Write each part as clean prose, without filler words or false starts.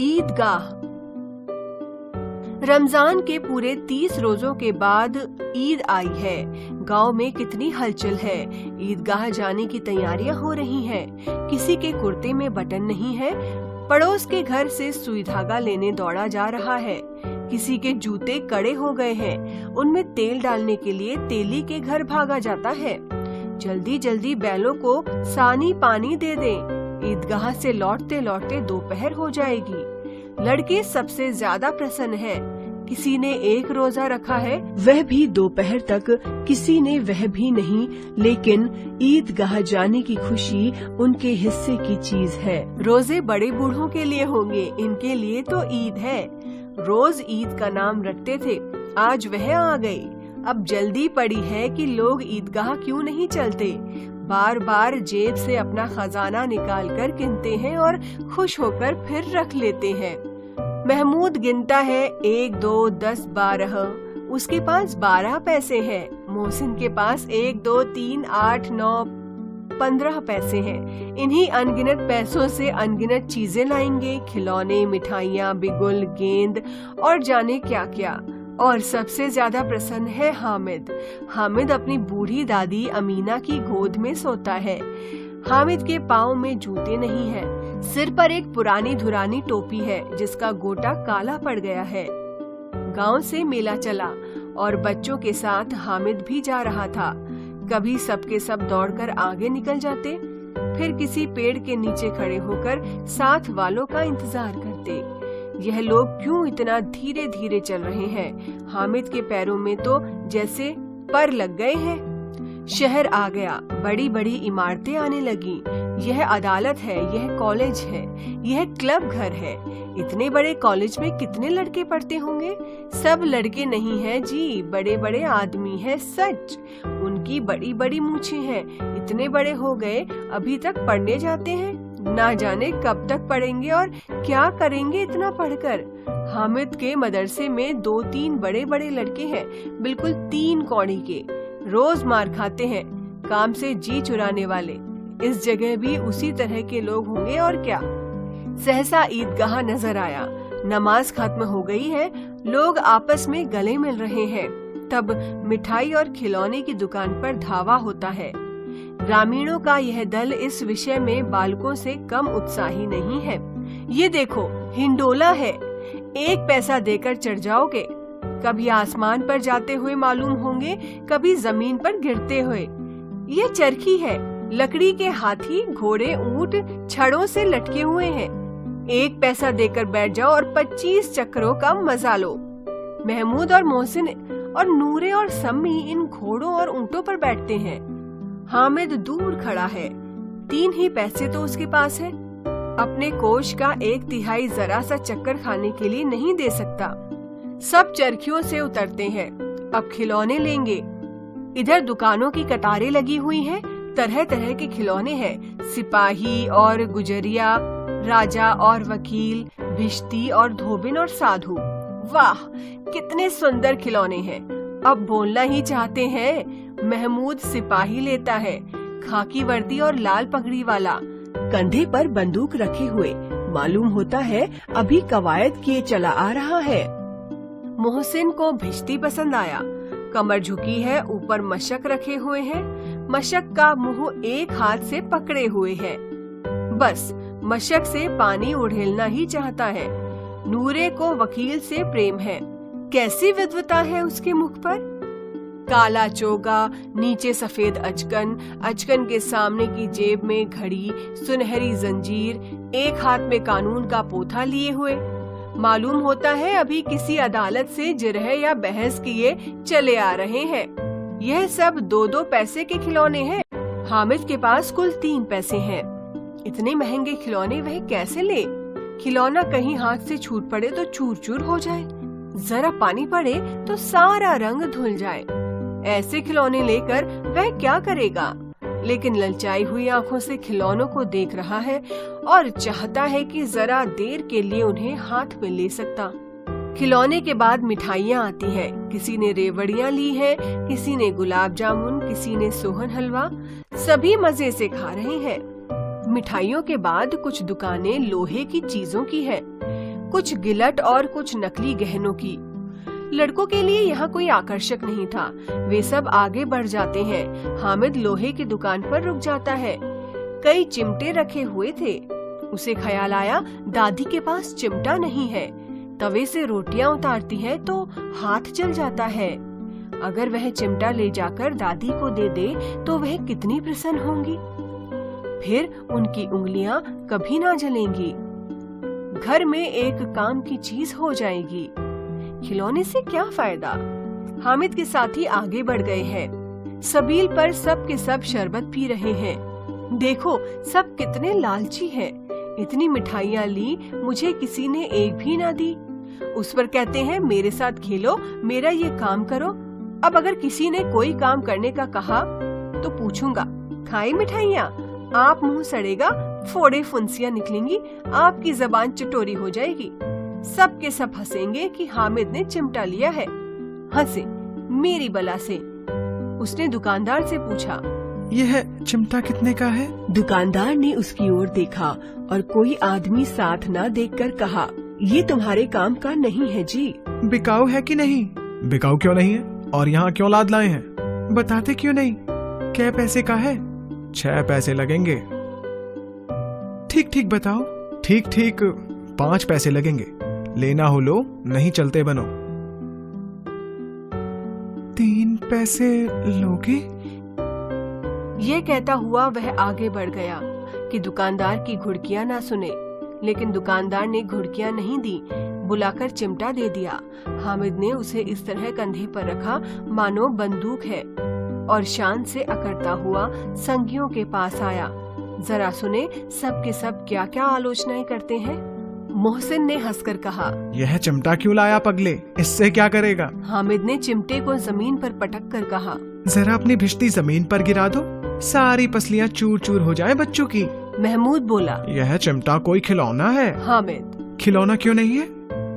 ईदगाह। रमजान के पूरे 30 रोजों के बाद ईद आई है। गांव में कितनी हलचल है। ईदगाह जाने की तैयारियां हो रही हैं। किसी के कुर्ते में बटन नहीं है। पड़ोस के घर से सुई धागा लेने दौड़ा जा रहा है। किसी के जूते कड़े हो गए हैं। उनमें तेल डालने के लिए तेली के घर भागा जाता है। जल्दी जल्दी बैलों को सानी पानी दे दें। ईदगाह से लौटते लौटते दोपहर हो जाएगी। लड़के सबसे ज्यादा प्रसन्न हैं। किसी ने एक रोजा रखा है, वह भी दोपहर तक, किसी ने वह भी नहीं, लेकिन ईदगाह जाने की खुशी उनके हिस्से की चीज है। रोजे बड़े बूढ़ों के लिए होंगे, इनके लिए तो ईद है। रोज ईद का नाम रखते थे, आज वह आ गई। अब जल्दी पड़ी है कि लोग ईदगाह क्यों नहीं चलते। बार बार जेब से अपना खजाना निकालकर गिनते हैं और खुश होकर फिर रख लेते हैं। महमूद गिनता है 1, 2, 10, 12। उसके पास 12 पैसे हैं। मोहसिन के पास 1, 2, 3, 8, 9, 15 पैसे हैं। इन्हीं अनगिनत पैसों से अनगिनत चीजें लाएंगे, खिलौने, मिठाइयाँ, बिगुल, गेंद और जाने क्या क्या। और सबसे ज्यादा प्रसन्न है हामिद। हामिद अपनी बूढ़ी दादी अमीना की गोद में सोता है। हामिद के पाँव में जूते नहीं हैं। सिर पर एक पुरानी धुरानी टोपी है जिसका गोटा काला पड़ गया है। गांव से मेला चला और बच्चों के साथ हामिद भी जा रहा था। कभी सबके सब दौड़कर आगे निकल जाते, फिर किसी पेड़ के नीचे खड़े होकर साथ वालों का इंतजार करते। यह लोग क्यों इतना धीरे धीरे चल रहे हैं? हामिद के पैरों में तो जैसे पर लग गए हैं। शहर आ गया, बड़ी बड़ी इमारतें आने लगी। यह अदालत है, यह कॉलेज है, यह क्लब घर है। इतने बड़े कॉलेज में कितने लड़के पढ़ते होंगे? सब लड़के नहीं हैं जी, बड़े बड़े आदमी हैं सच। उनकी बड़ी बड़ी मूछें हैं। इतने बड़े हो गए, अभी तक पढ़ने जाते हैं। ना जाने कब तक पढ़ेंगे और क्या करेंगे इतना पढ़कर। हामिद के मदरसे में 2-3 बड़े बड़े लड़के हैं, बिल्कुल 3 कौड़ी के। रोज मार खाते हैं, काम से जी चुराने वाले। इस जगह भी उसी तरह के लोग होंगे और क्या। सहसा ईदगाह नजर आया। नमाज खत्म हो गई है, लोग आपस में गले मिल रहे हैं। तब मिठाई और खिलौने की दुकान पर धावा होता है। ग्रामीणों का यह दल इस विषय में बालकों से कम उत्साही नहीं है। ये देखो, हिंडोला है, 1 पैसा देकर चढ़ जाओगे। कभी आसमान पर जाते हुए मालूम होंगे, कभी जमीन पर गिरते हुए। ये चरखी है, लकड़ी के हाथी, घोड़े, ऊंट छड़ों से लटके हुए हैं। 1 पैसा देकर बैठ जाओ और 25 चक्करों का मजा लो। महमूद और मोहसिन और नूरे और सम्मी इन घोड़ों और ऊंटों पर बैठते हैं। हामिद दूर खड़ा है, 3 ही पैसे तो उसके पास है। अपने कोष का 1/3 जरा सा चक्कर खाने के लिए नहीं दे सकता। सब चरखियों से उतरते हैं, अब खिलौने लेंगे। इधर दुकानों की कतारें लगी हुई हैं, तरह तरह के खिलौने हैं। सिपाही और गुजरिया, राजा और वकील, भिश्ती और धोबिन और साधु। वाह, कितने सुंदर खिलौने हैं। अब बोलना ही चाहते हैं। महमूद सिपाही लेता है, खाकी वर्दी और लाल पगड़ी वाला, कंधे पर बंदूक रखे हुए। मालूम होता है अभी कवायद किए चला आ रहा है। मोहसिन को भिश्ती पसंद आया। कमर झुकी है, ऊपर मशक रखे हुए हैं। मशक का मुंह एक हाथ से पकड़े हुए है। बस मशक से पानी उड़ेलना ही चाहता है। नूरे को वकील से प्रेम है। कैसी विद्वता है उसके मुख पर। काला चोगा, नीचे सफेद अचकन, अचकन के सामने की जेब में घड़ी, सुनहरी जंजीर, एक हाथ में कानून का पोथा लिए हुए। मालूम होता है अभी किसी अदालत से जिरह या बहस किए चले आ रहे हैं। यह सब 2-2 पैसे के खिलौने हैं। हामिद के पास कुल 3 पैसे हैं। इतने महंगे खिलौने वह कैसे ले? खिलौना कहीं हाथ से छूट पड़े तो चूर चूर हो जाए, जरा पानी पड़े तो सारा रंग धुल जाए। ऐसे खिलौने लेकर वह क्या करेगा? लेकिन ललचाई हुई आंखों से खिलौनों को देख रहा है और चाहता है कि जरा देर के लिए उन्हें हाथ में ले सकता। खिलौने के बाद मिठाइयाँ आती हैं। किसी ने रेवड़ियाँ ली है, किसी ने गुलाब जामुन, किसी ने सोहन हलवा। सभी मजे से खा रहे हैं। मिठाइयों के बाद कुछ दुकानें लोहे की चीजों की है। कुछ गिलट और कुछ नकली गहनों की। लड़कों के लिए यहाँ कोई आकर्षक नहीं था। वे सब आगे बढ़ जाते हैं। हामिद लोहे की दुकान पर रुक जाता है। कई चिमटे रखे हुए थे। उसे ख्याल आया दादी के पास चिमटा नहीं है। तवे से रोटियां उतारती है तो हाथ जल जाता है। अगर वह चिमटा ले जाकर दादी को दे दे तो वह कितनी प्रसन्न होंगी। फिर उनकी उंगलियां कभी ना जलेंगी। घर में एक काम की चीज हो जाएगी। खिलौने से क्या फायदा। हामिद के साथी आगे बढ़ गए हैं। सबील पर सब के सब शरबत पी रहे हैं। देखो सब कितने लालची हैं। इतनी मिठाइयाँ ली, मुझे किसी ने एक भी ना दी। उस पर कहते हैं मेरे साथ खेलो, मेरा ये काम करो। अब अगर किसी ने कोई काम करने का कहा तो पूछूंगा, खाई मिठाइयाँ? आप मुंह सड़ेगा, फोड़े फुंसियाँ निकलेंगी, आपकी जबान चटोरी हो जाएगी। सब के सब हंसेंगे कि हामिद ने चिमटा लिया है। हंसे मेरी बला से। उसने दुकानदार से पूछा, यह चिमटा कितने का है? दुकानदार ने उसकी ओर देखा और कोई आदमी साथ ना देखकर कहा, ये तुम्हारे काम का नहीं है जी। बिकाऊ है कि नहीं? बिकाऊ क्यों नहीं है? और यहाँ क्यों लाद लाए हैं? बताते क्यों नहीं? क्या पैसे का है? 6 पैसे लगेंगे। ठीक ठीक बताओ। ठीक ठीक 5 पैसे लगेंगे। लेना हो लो, नहीं चलते बनो। 3 पैसे लोगे? ये कहता हुआ वह आगे बढ़ गया कि दुकानदार की घुड़कियां ना सुने। लेकिन दुकानदार ने घुड़कियां नहीं दी, बुलाकर चिमटा दे दिया। हामिद ने उसे इस तरह कंधे पर रखा मानो बंदूक है और शान से अकड़ता हुआ संगियों के पास आया। जरा सुने सब के सब क्या क्या आलोचनाएं करते हैं। मोहसिन ने हंसकर कहा, यह चिमटा क्यों लाया पगले? इससे क्या करेगा? हामिद ने चिमटे को जमीन पर पटक कर कहा, जरा अपनी भिश्ती जमीन पर गिरा दो, सारी पसलियां चूर चूर हो जाएं बच्चों की। महमूद बोला, यह चिमटा कोई खिलौना है? हामिद, खिलौना क्यों नहीं है?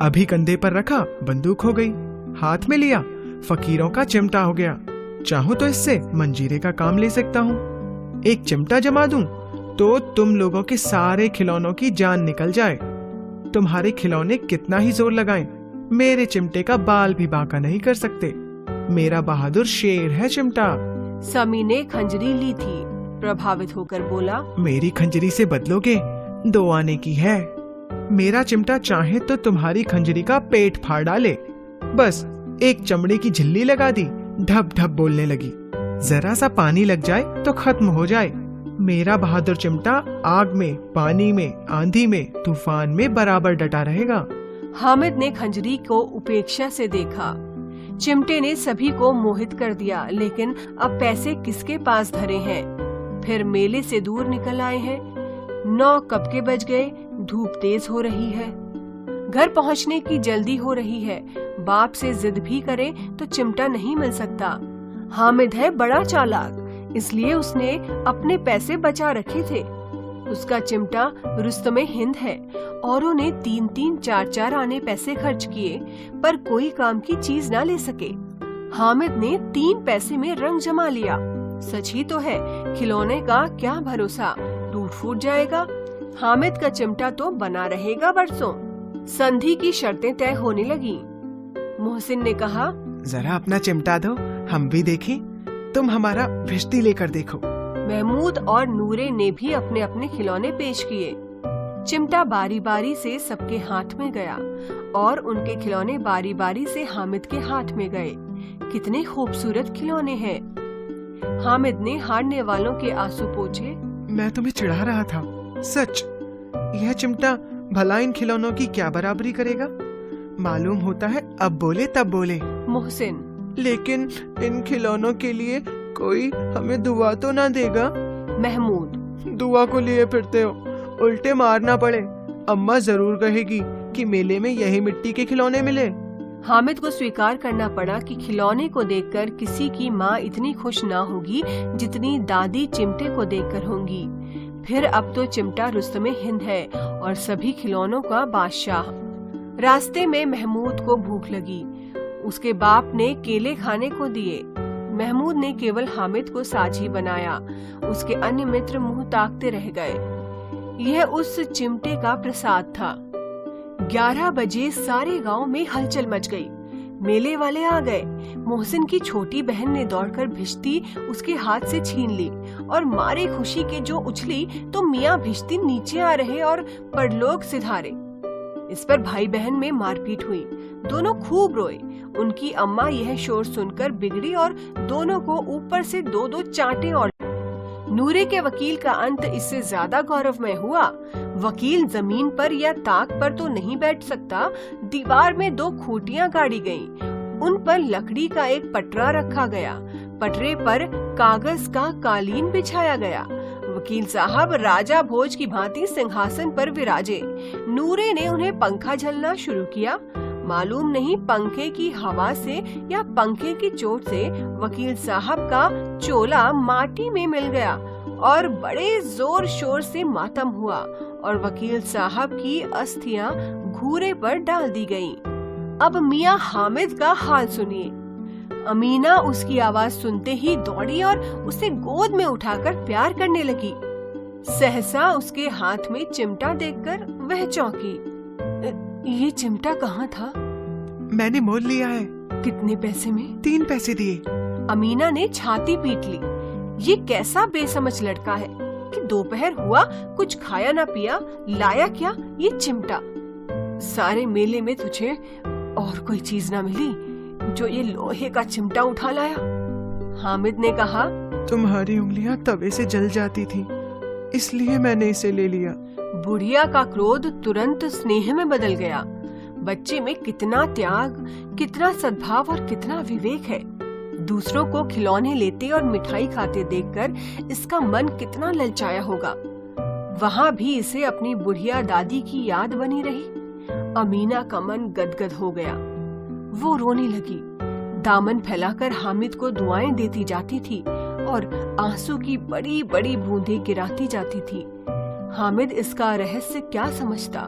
अभी कंधे पर रखा, बंदूक हो गई। हाथ में लिया, फकीरों का चिमटा हो गया। चाहूँ तो इससे मंजीरे का काम ले सकता हूँ। एक चिमटा जमा दूं तो तुम लोगों के सारे खिलौनों की जान निकल जाए। तुम्हारे खिलौने कितना ही जोर लगाएं, मेरे चिमटे का बाल भी बांका नहीं कर सकते। मेरा बहादुर शेर है चिमटा। समी ने खंजरी ली थी। प्रभावित होकर बोला, मेरी खंजरी से बदलोगे? 2 आने की है। मेरा चिमटा चाहे तो तुम्हारी खंजरी का पेट फाड़ डाले। बस एक चमड़े की झिल्ली लगा दी, ढप ढप बोलने लगी। जरा सा पानी लग जाए तो खत्म हो जाए। मेरा बहादुर चिमटा आग में, पानी में, आंधी में, तूफान में बराबर डटा रहेगा। हामिद ने खंजरी को उपेक्षा से देखा। चिमटे ने सभी को मोहित कर दिया, लेकिन अब पैसे किसके पास धरे हैं। फिर मेले से दूर निकल आए हैं। 9 कब के बज गए। धूप तेज हो रही है। घर पहुंचने की जल्दी हो रही है। बाप से जिद भी करे तो चिमटा नहीं मिल सकता। हामिद है बड़ा चालाक, इसलिए उसने अपने पैसे बचा रखे थे। उसका चिमटा रुस्तमे हिंद है। औरों ने 3-3, 4-4 आने पैसे खर्च किए पर कोई काम की चीज ना ले सके। हामिद ने 3 पैसे में रंग जमा लिया। सच ही तो है, खिलौने का क्या भरोसा, टूट फूट जाएगा। हामिद का चिमटा तो बना रहेगा बरसों। संधि की शर्तें तय होने लगी। मोहसिन ने कहा, जरा अपना चिमटा दो, हम भी देखें। तुम हमारा भिश्ती लेकर देखो। महमूद और नूरे ने भी अपने अपने खिलौने पेश किए। चिमटा बारी बारी से सबके हाथ में गया और उनके खिलौने बारी बारी से हामिद के हाथ में गए। कितने खूबसूरत खिलौने हैं। हामिद ने हारने वालों के आंसू पोंछे। मैं तुम्हें चिढ़ा रहा था, सच। यह चिमटा भला इन खिलौनों की क्या बराबरी करेगा? मालूम होता है अब बोले तब बोले। मोहसिन, लेकिन इन खिलौनों के लिए कोई हमें दुआ तो ना देगा? महमूद, दुआ को लिए फिरते हो, उल्टे मारना पड़े। अम्मा जरूर कहेगी कि मेले में यही मिट्टी के खिलौने मिले। हामिद को स्वीकार करना पड़ा कि खिलौने को देखकर किसी की माँ इतनी खुश ना होगी जितनी दादी चिमटे को देखकर होंगी। फिर अब तो चिमटा रुस्तमे हिंद है और सभी खिलौनों का बादशाह। रास्ते में महमूद को भूख लगी। उसके बाप ने केले खाने को दिए। महमूद ने केवल हामिद को साझी बनाया। उसके अन्य मित्र मुंह ताकते रह गए। यह उस चिमटे का प्रसाद था। 11 बजे सारे गांव में हलचल मच गई। मेले वाले आ गए। मोहसिन की छोटी बहन ने दौड़कर भिश्ती उसके हाथ से छीन ली और मारे खुशी के जो उछली तो मियाँ भिश्ती नीचे आ रहे और परलोक सिधारे। इस पर भाई बहन में मारपीट हुई। दोनों खूब रोए। उनकी अम्मा यह शोर सुनकर बिगड़ी और दोनों को ऊपर से 2-2 चांटे और नूरे के वकील का अंत इससे ज्यादा गौरवमय हुआ। वकील जमीन पर या ताक पर तो नहीं बैठ सकता। दीवार में 2 खूंटियां गाड़ी गईं। उन पर लकड़ी का एक पटरा रखा गया। पटरे पर कागज का कालीन बिछाया गया। वकील साहब राजा भोज की भांति सिंहासन पर विराजे। नूरे ने उन्हें पंखा झलना शुरू किया। मालूम नहीं पंखे की हवा से या पंखे की चोट से वकील साहब का चोला माटी में मिल गया और बड़े जोर शोर से मातम हुआ और वकील साहब की अस्थियां घूरे पर डाल दी गईं। अब मियाँ हामिद का हाल सुनिए। अमीना उसकी आवाज सुनते ही दौड़ी और उसे गोद में उठाकर प्यार करने लगी। सहसा उसके हाथ में चिमटा देखकर वह चौंकी। ये चिमटा कहाँ था? मैंने मोल लिया है। कितने पैसे में? 3 पैसे दिए। अमीना ने छाती पीट ली। ये कैसा बेसमझ लड़का है कि दोपहर हुआ कुछ खाया ना पिया, लाया क्या ये चिमटा। सारे मेले में तुझे और कोई चीज ना मिली जो ये लोहे का चिमटा उठा लाया? हामिद ने कहा, तुम्हारी उंगलियां तवे से जल जाती थी, इसलिए मैंने इसे ले लिया। बुढ़िया का क्रोध तुरंत स्नेह में बदल गया। बच्चे में कितना त्याग, कितना सद्भाव और कितना विवेक है। दूसरों को खिलौने लेते और मिठाई खाते देखकर इसका मन कितना ललचाया होगा। वहाँ भी इसे अपनी बुढ़िया दादी की याद बनी रही। अमीना का मन गदगद हो गया। वो रोने लगी। दामन फैलाकर हामिद को दुआएं देती जाती थी और आंसू की बड़ी बड़ी बूंदें गिराती जाती थी। हामिद इसका रहस्य क्या समझता?